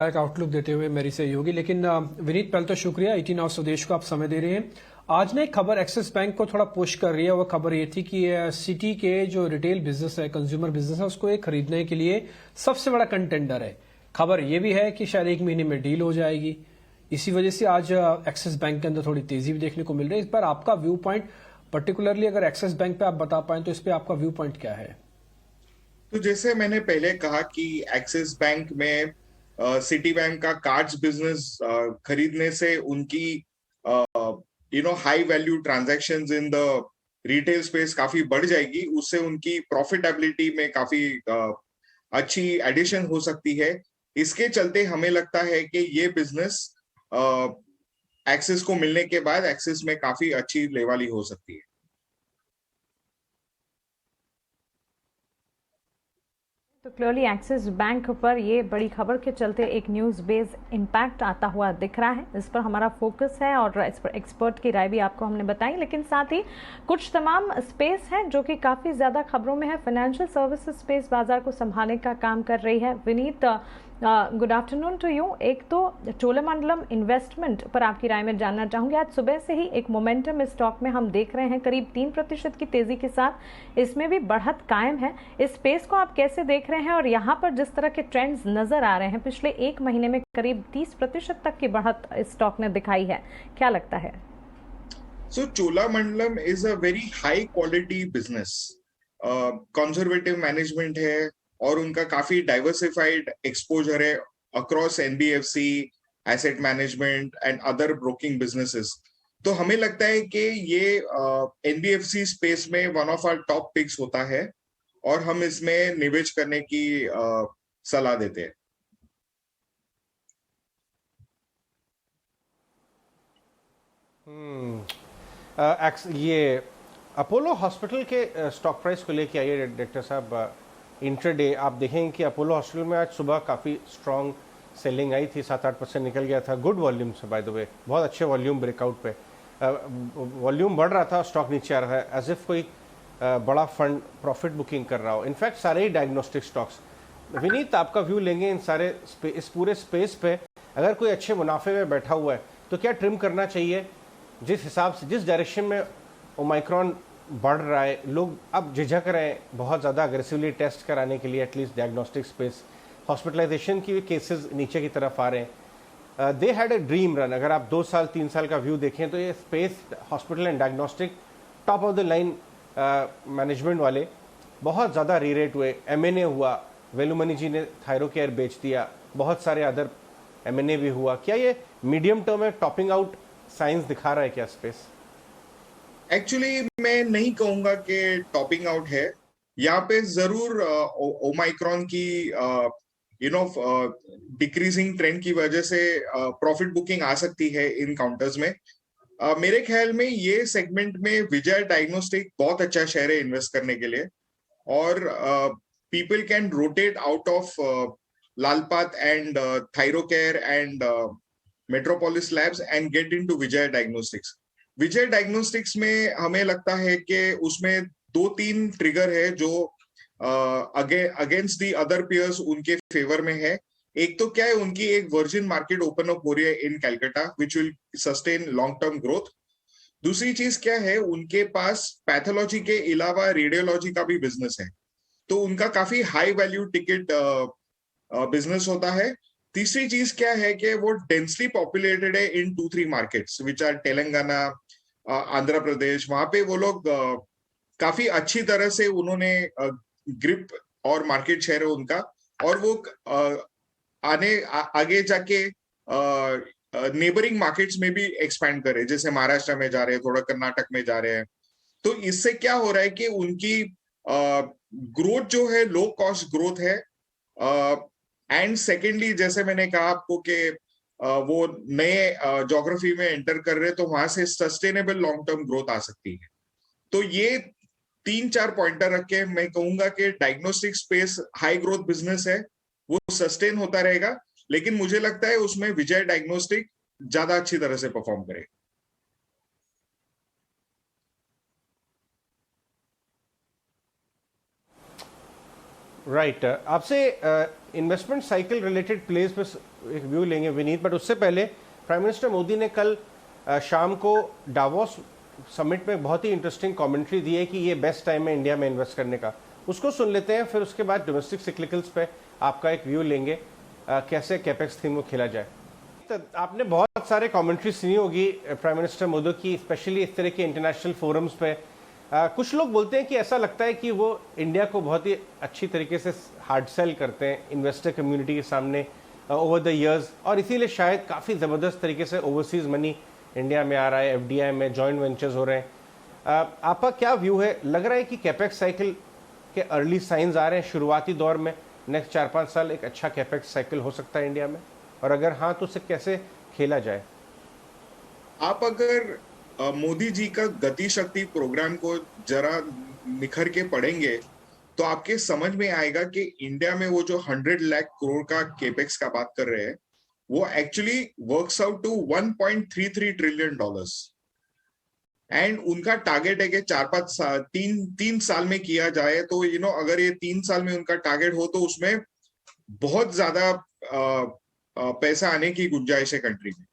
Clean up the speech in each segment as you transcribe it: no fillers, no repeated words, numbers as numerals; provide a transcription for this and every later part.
एक आउटलुक देते हुए मेरी सहयोगी। लेकिन विनीत, पहले तो शुक्रिया 18 आवर स्वदेश को आप समय दे रहे हैं। आज ने एक खबर एक्सिस बैंक को थोड़ा पुश कर रही है। वो खबर ये थी कि सिटी के जो रिटेल बिजनेस है, कंज्यूमर बिजनेस है, उसको ये खरीदने के लिए सबसे बड़ा कंटेंडर है। खबर ये भी है कि शायद 1 महीने में डील हो जाएगी। इसी वजह से आज एक्सिस बैंक के अंदर थोड़ी तेजी भी देखने को मिल रही है। इस पर आपका व्यू पॉइंट, पर्टिकुलरली अगर एक्सिस बैंक पे आप बता पाए तो इस पे आपका व्यू पॉइंट क्या है? तो जैसे मैंने पहले कहा कि एक्सिस बैंक में सिटी बैंक का कार्ड्स बिजनेस खरीदने से उनकी high value transactions in the retail space काफी बढ़ जाएगी। उससे उनकी प्रॉफिटेबिलिटी में काफी अच्छी एडिशन हो सकती है। इसके चलते हमें लगता है कि ये बिजनेस एक्सिस को मिलने के बाद एक्सिस में काफी अच्छी लेवाली हो सकती है। तो क्लियरली एक्सिस बैंक पर ये बड़ी खबर के चलते एक न्यूज़ बेस्ड इम्पैक्ट आता हुआ दिख रहा है। इस पर हमारा फोकस है और इस पर एक्सपर्ट की राय भी आपको हमने बताई, लेकिन साथ ही कुछ तमाम स्पेस है जो कि काफ़ी ज़्यादा खबरों में है। फाइनेंशियल सर्विसेज स्पेस बाजार को संभालने का काम कर रही है। Vineet, good afternoon to you. एक तो चोलामंडलम इन्वेस्टमेंट पर आपकी राय में जानना चाहूंगी। आज सुबह से ही एक मोमेंटम स्टॉक में हम देख रहे हैं, करीब 3% की तेजी के साथ इसमें भी बढ़त कायम है। इस स्पेस को आप कैसे देख रहे हैं और यहाँ पर जिस तरह के ट्रेंड्स नजर आ रहे हैं, पिछले 1 महीने में करीब 30% तक की बढ़त स्टॉक ने दिखाई है, क्या लगता है? So Cholamandalam is a very high quality business. Conservative management है और उनका काफी डाइवर्सिफाइड एक्सपोजर है across NBFC, asset management and other broking businesses. तो हमें लगता है कि ये एनबीएफसी स्पेस में one of our top picks होता है और हम इसमें निवेश करने की सलाह देते हैं। ये अपोलो हॉस्पिटल के स्टॉक प्राइस को लेके आइए डायरेक्टर साहब। इंट्राडे आप देखेंगे कि अपोलो हॉस्पिटल में आज सुबह काफ़ी स्ट्रॉन्ग सेलिंग आई थी, 7-8% निकल गया था। गुड वॉल्यूम से, बाय द वे, बहुत अच्छे वॉल्यूम ब्रेकआउट पे वॉल्यूम बढ़ रहा था, स्टॉक नीचे आ रहा है, एज इफ कोई बड़ा फंड प्रॉफिट बुकिंग कर रहा हो। इनफैक्ट सारे ही डायग्नोस्टिक स्टॉक्स। विनीत, आपका व्यू लेंगे इन सारे इस पूरे स्पेस पे। अगर कोई अच्छे मुनाफे में बैठा हुआ है तो क्या ट्रिम करना चाहिए? जिस हिसाब से, जिस डायरेक्शन में ओमाइक्रॉन बढ़ रहा है, लोग अब झिझक रहे हैं बहुत ज़्यादा अग्रेसिवली टेस्ट कराने के लिए। एटलीस्ट डायग्नोस्टिक स्पेस, हॉस्पिटलाइजेशन की केसेस नीचे की तरफ आ रहे हैं। They had a dream run. अगर आप 2 साल 3 साल का व्यू देखें तो ये space, hospital and diagnostic, top of the line management वाले बहुत ज़्यादा रीरेट हुए। एमएनए हुआ, वेलुमनी जी ने थायरोकेयर बेच दिया, बहुत सारे अदर एमएनए भी हुआ। क्या ये मीडियम टर्म में टॉपिंग आउट साइंस दिखा रहा है क्या स्पेस? एक्चुअली मैं नहीं कहूंगा कि टॉपिंग आउट है। यहाँ पे जरूर ओमाइक्रॉन की डिक्रीजिंग ट्रेंड की वजह से प्रॉफिट बुकिंग आ सकती है इन काउंटर्स में। मेरे ख्याल में ये सेगमेंट में विजय डायग्नोस्टिक बहुत अच्छा शेयर है इन्वेस्ट करने के लिए। और people can rotate out of लालपात and Thyrocare and Metropolis labs and get into Vijay diagnostics. Vijay diagnostics में हमें लगता है कि उसमें 2-3 ट्रिगर है जो अगेंस्ट दी अदर पियर्स उनके फेवर में है। एक तो क्या है, उनकी एक वर्जिन मार्केट ओपन अप हो रही है in Calcutta which will sustain long term growth. दूसरी चीज क्या है, उनके पास पैथोलॉजी के अलावा रेडियोलॉजी का भी बिजनेस है, तो उनका काफी हाई वैल्यू टिकट बिजनेस होता है। तीसरी चीज क्या है कि वो डेंसली पॉपुलेटेड है in 2-3 markets which are Telangana, Andhra Pradesh. वहां पे वो लोग काफी अच्छी तरह से उन्होंने ग्रिप और मार्केट शेयर है उनका, और वो आगे जाके नेबरिंग मार्केट्स में भी एक्सपैंड करे, जैसे महाराष्ट्र में जा रहे हैं, थोड़ा कर्नाटक में जा रहे हैं। तो इससे क्या हो रहा है कि उनकी ग्रोथ जो है लो कॉस्ट ग्रोथ है। एंड सेकेंडली, जैसे मैंने कहा आपको कि वो नए ज्योग्राफी में एंटर कर रहे हैं, तो वहां से सस्टेनेबल लॉन्ग टर्म ग्रोथ आ सकती है। तो ये 3-4 पॉइंटर रख के मैं कहूंगा कि diagnostic space high growth business है, वो सस्टेन होता रहेगा। लेकिन मुझे लगता है उसमें विजय डायग्नोस्टिक ज्यादा अच्छी तरह से परफॉर्म करेगा। राइट आपसे इन्वेस्टमेंट साइकिल रिलेटेड प्लेस पे एक व्यू लेंगे विनीत, बट उससे पहले प्राइम मिनिस्टर मोदी ने कल शाम को डावोस समिट में बहुत ही इंटरेस्टिंग कमेंट्री दी है कि ये बेस्ट टाइम है इंडिया में इन्वेस्ट करने का। उसको सुन लेते हैं, फिर उसके बाद डोमेस्टिक सिक्लिकल्स पे आपका एक व्यू लेंगे, कैसे कैपेक्स थीम को खेला जाए। तो आपने बहुत सारे कमेंट्री सुनी होगी प्राइम मिनिस्टर मोदी की, स्पेशली इस तरह के इंटरनेशनल फोरम्स पे। कुछ लोग बोलते हैं कि ऐसा लगता है कि वो इंडिया को बहुत ही अच्छी तरीके से हार्ड सेल करते हैं इन्वेस्टर कम्युनिटी के सामने ओवर द इयर्स, और इसीलिए शायद काफ़ी ज़बरदस्त तरीके से ओवरसीज़ मनी इंडिया में आ रहा है, एफडीआई में जॉइंट वेंचर्स हो रहे हैं। आपका क्या व्यू है? लग रहा है कि कैपेक्स साइकिल के अर्ली साइंस आ रहे हैं शुरुआती दौर में, नेक्स्ट 4-5 साल एक अच्छा कैपेक्स साइकिल हो सकता है इंडिया में, और अगर हाँ तो उसे कैसे खेला जाए? आप अगर मोदी जी का गति शक्ति प्रोग्राम को जरा निखर के पढ़ेंगे तो आपके समझ में आएगा कि इंडिया में वो जो 100 लाख करोड़ का केपेक्स का बात कर रहे हैं वो actually works out to $1.33 trillion, and उनका टारगेट है कि 3 साल में किया जाए। तो अगर ये 3 साल में उनका टारगेट हो तो उसमें बहुत ज्यादा पैसा आने की गुंजाइश है कंट्री में।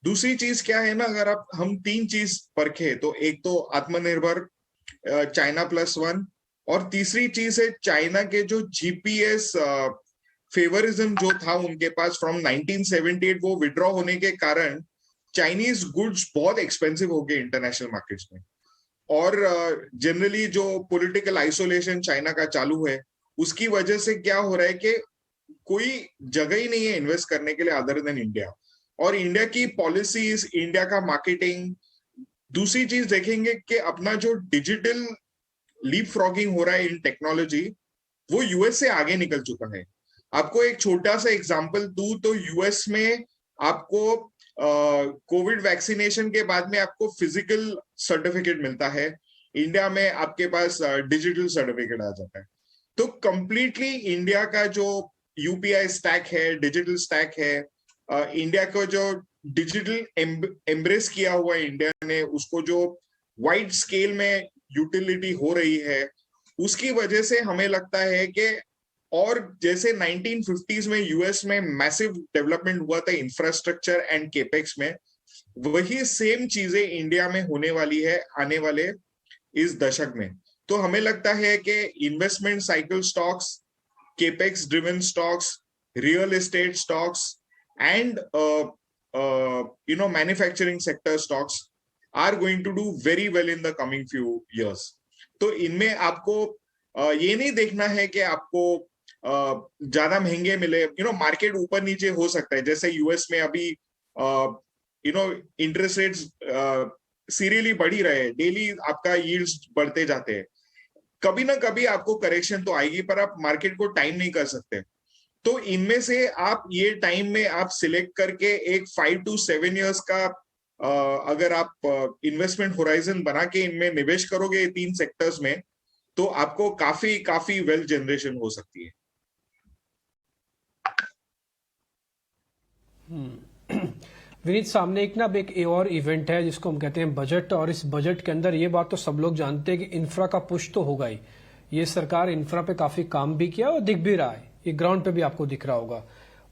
दूसरी चीज क्या है ना, अगर हम 3 चीज परखे तो एक तो आत्मनिर्भर, चाइना +1, और तीसरी चीज है चाइना के जो जीपीएस फेवरिज्म जो था उनके पास फ्रॉम 1978, वो विड्रॉ होने के कारण चाइनीज गुड्स बहुत एक्सपेंसिव हो गए इंटरनेशनल मार्केट्स में, और जनरली जो पॉलिटिकल आइसोलेशन चाइना का चालू है उसकी वजह से क्या हो रहा है कि कोई जगह ही नहीं है इन्वेस्ट करने के लिए अदर देन इंडिया, और इंडिया की पॉलिसीज, इंडिया का मार्केटिंग। दूसरी चीज देखेंगे कि अपना जो डिजिटल लीप फ्रॉगिंग हो रहा है इन टेक्नोलॉजी, वो यूएस से आगे निकल चुका है। आपको एक छोटा सा एग्जांपल दूं तो यूएस में आपको कोविड वैक्सीनेशन के बाद में आपको फिजिकल सर्टिफिकेट मिलता है, इंडिया में आपके पास डिजिटल सर्टिफिकेट आ जाता है। तो कंप्लीटली इंडिया का जो यूपीआई स्टैक है, डिजिटल स्टैक है, इंडिया को जो डिजिटल एम्ब्रेस किया हुआ है इंडिया ने, उसको जो वाइड स्केल में यूटिलिटी हो रही है, उसकी वजह से हमें लगता है कि, और जैसे 1950s में यूएस में मैसिव डेवलपमेंट हुआ था इंफ्रास्ट्रक्चर एंड केपेक्स में, वही सेम चीजें इंडिया में होने वाली है आने वाले इस दशक में। तो हमें लगता है कि investment cycle stocks, capex driven stocks, real estate stocks and manufacturing sector stocks are going to do very well in the coming few years. तो इनमें आपको ये नहीं देखना है कि आपको ज्यादा महंगे मिले। मार्केट ऊपर नीचे हो सकता है, जैसे यूएस में अभी इंटरेस्ट रेट्स सीरियसली बढ़ ही रहे हैं, डेली आपका यील्ड्स बढ़ते जाते हैं। कभी ना कभी आपको करेक्शन तो आएगी, पर आप मार्केट को टाइम नहीं कर सकते। तो इनमें से आप ये टाइम में आप सिलेक्ट करके एक 5 to 7 years का अगर आप इन्वेस्टमेंट होराइजन बना के इनमें निवेश करोगे 3 सेक्टर्स में, तो आपको काफी वेल्थ जनरेशन हो सकती है। विनीत, सामने एक और इवेंट है जिसको हम कहते हैं बजट, और इस बजट के अंदर ये बात तो सब लोग जानते हैं कि इंफ्रा का पुश तो होगा ही। ये सरकार इंफ्रा पे काफी काम भी किया और दिख भी रहा है, ये ग्राउंड पे भी आपको दिख रहा होगा।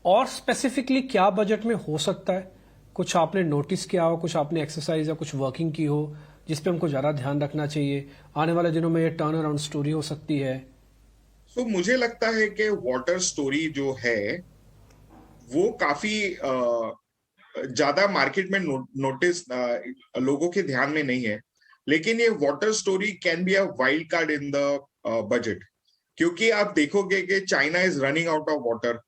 और स्पेसिफिकली क्या बजट में हो सकता है, कुछ आपने नोटिस किया हो, कुछ आपने एक्सरसाइज या कुछ वर्किंग की हो जिसपे हमको ज्यादा ध्यान रखना चाहिए? आने वाले दिनों में ये टर्न अराउंड स्टोरी हो सकती है। तो मुझे लगता है कि वाटर स्टोरी जो है वो काफी ज्यादा मार्केट में नोटिस लोगों के ध्यान में नहीं है, लेकिन ये water story can be a wild card in the budget, क्योंकि आप देखोगे कि China is running out of water,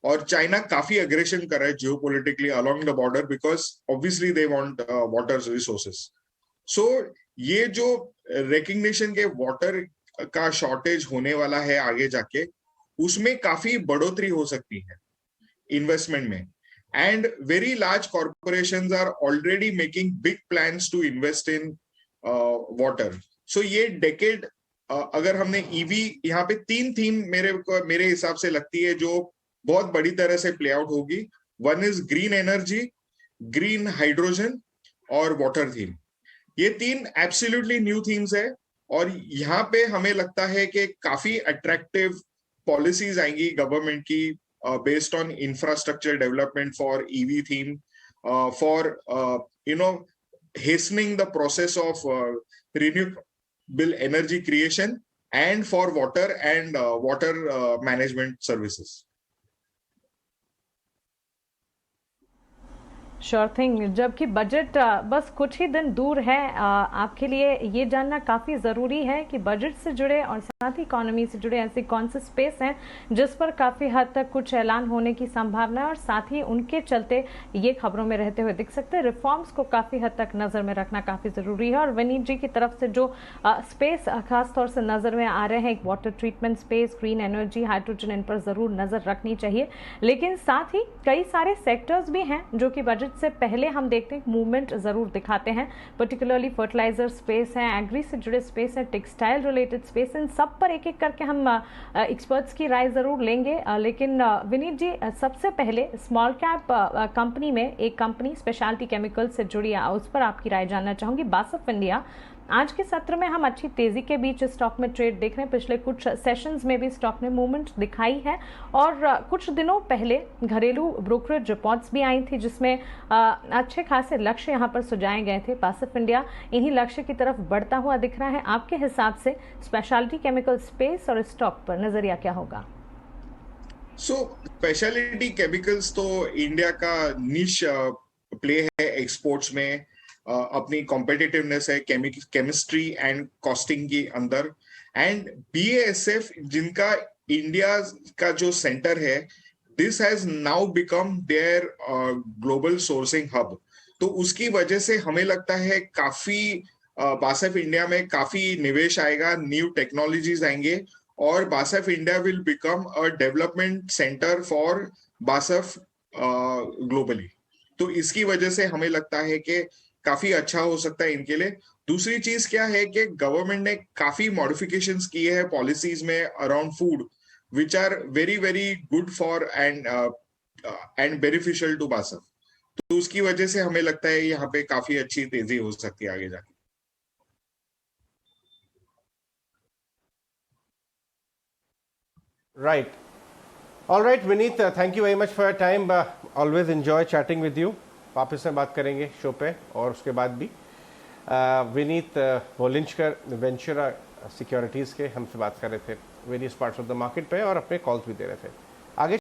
और चाइना काफी अग्रेशन कर रहा है geopolitically along the border, because obviously they want water resources. So ये जो रिकग्निशन के वाटर का शॉर्टेज होने वाला है आगे जाके, उसमें काफी बढ़ोतरी हो सकती है इन्वेस्टमेंट में, and very large corporations are already making big plans to invest in water. So ये डेकेड अगर हमने ईवी, यहाँ पे 3 थीम मेरे हिसाब से लगती है जो बहुत बड़ी तरह से प्ले आउट होगी। One is green energy, green hydrogen और वाटर थीम। ये 3 एब्सोल्युटली न्यू थीम्स है, और यहाँ पे हमें लगता है कि काफी अट्रैक्टिव पॉलिसीज आएंगी गवर्नमेंट की based on infrastructure development for EV theme, for hastening the process of renewable energy creation, and for water and water management services. Sure thing. जबकि बजट बस कुछ ही दिन दूर है, आपके लिए ये जानना काफ़ी ज़रूरी है कि बजट से जुड़े और साथ ही इकोनॉमी से जुड़े ऐसे कौन से स्पेस हैं जिस पर काफ़ी हद तक कुछ ऐलान होने की संभावना है, और साथ ही उनके चलते ये खबरों में रहते हुए दिख सकते हैं। रिफॉर्म्स को काफ़ी हद तक नज़र में रखना काफ़ी ज़रूरी है। और विनीत जी की तरफ से जो स्पेस खास तौर से नज़र में आ रहे हैं, एक water treatment space, green energy, hydrogen, इन पर ज़रूर नज़र रखनी चाहिए। लेकिन साथ ही कई सारे सेक्टर्स भी हैं जो कि बजट से पहले हम देखते हैं मूवमेंट जरूर दिखाते हैं, पर्टिकुलरली फर्टिलाइजर स्पेस है, एग्री से जुड़े स्पेस है, टेक्सटाइल रिलेटेड स्पेस, इन सब पर एक एक करके हम एक्सपर्ट्स की राय जरूर लेंगे। लेकिन विनीत जी, सबसे पहले स्मॉल कैप कंपनी में एक कंपनी स्पेशलिटी केमिकल से जुड़ी है, उस पर आपकी राय जानना चाहूंगी। बासफ इंडिया, आज के सत्र में हम अच्छी तेजी के बीच स्टॉक में ट्रेड देख रहे हैं। पिछले कुछ सेशंस में भी स्टॉक ने मूवमेंट दिखाई है, और कुछ दिनों पहले घरेलू ब्रोकरेज रिपोर्ट्स भी आई थी जिसमें अच्छे खासे लक्ष्य यहां पर सुझाए गए थे। बासफ इंडिया इन्हीं लक्ष्य की तरफ बढ़ता हुआ दिख रहा है। आपके हिसाब से स्पेशलिटी केमिकल स्पेस और स्टॉक पर नजरिया क्या होगा? स्पेशलिटी केमिकल्स तो इंडिया का निश प्ले है एक्सपोर्ट्स में, अपनी कॉम्पिटिटिवनेस है केमिस्ट्री एंड कॉस्टिंग के अंदर, एंड BASF जिनका इंडिया का जो सेंटर है, this has now become their global sourcing hub. तो उसकी वजह से हमें लगता है काफी बासफ इंडिया में काफी निवेश आएगा, न्यू टेक्नोलॉजीज आएंगे, और बासफ India will become a development centre for बासफ globally. तो इसकी वजह से हमें लगता है कि काफी अच्छा हो सकता है इनके लिए। दूसरी चीज क्या है कि गवर्नमेंट ने काफी मॉडिफिकेशंस किए हैं पॉलिसीज में around food, which are very very good for and beneficial to BASF. तो उसकी वजह से हमें लगता है यहाँ पे काफी अच्छी तेजी हो सकती है आगे जाके। Right. All right, Vineet, thank you very much for your time. Always enjoy chatting with you. वापस में बात करेंगे शो पे और उसके बाद भी। विनीत वोलिंचकर वेंचुरा सिक्योरिटीज़ के हमसे बात कर रहे थे various parts of the market पे, और अपने कॉल्स भी दे रहे थे। आगे